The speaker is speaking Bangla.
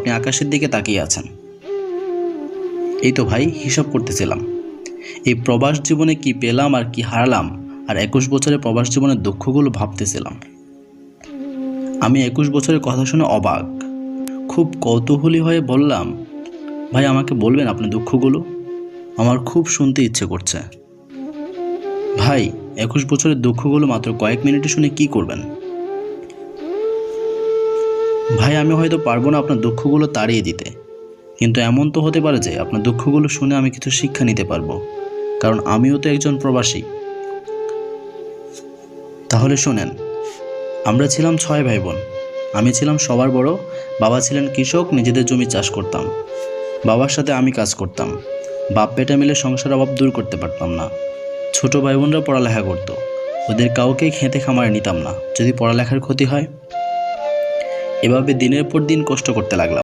আপনি আকাশের দিকে তাকিয়ে আছেন। এই তো ভাই, হিসাব করতেছিলাম এই প্রবাস জীবনে কি পেলাম আর কি হারালাম, আর 21 বছরের প্রবাস জীবনের দুঃখগুলো ভাবতেছিলাম। আমি 21 বছরের কথা শুনে অবাক, খুব কৌতূহলী হয়ে বললাম, ভাই আমাকে বলবেন আপনার দুঃখগুলো, আমার খুব শুনতে ইচ্ছে করছে। ভাই 21 বছরের দুঃখগুলো মাত্র কয়েক মিনিটে শুনে কি করবেন? ভাই আমি হয়তো পারবো না আপনার দুঃখগুলো তাড়িয়ে দিতে, কিন্তু এমন তো হতে পারে যে আপনার দুঃখগুলো শুনে আমি কিছু শিক্ষা নিতে পারবো, কারণ আমিও তো একজন প্রবাসী। তাহলে শোনেন, আমরা ছিলাম 6 ভাই বোন। আমি ছিলাম সবার বড়। বাবা ছিলেন কৃষক, নিজেদের জমি চাষ করতাম। বাবার সাথে আমি কাজ করতাম। বাপ বেটা মিলে সংসার অভাব দূর করতে পারতাম না। ছোট ভাই বোনরা পড়ালেখা করতো। ওদের কাউকেই খেতে খামারে নিতাম না, যদি পড়ালেখার ক্ষতি হয়। এভাবে দিনের পর দিন কষ্ট করতে লাগলাম।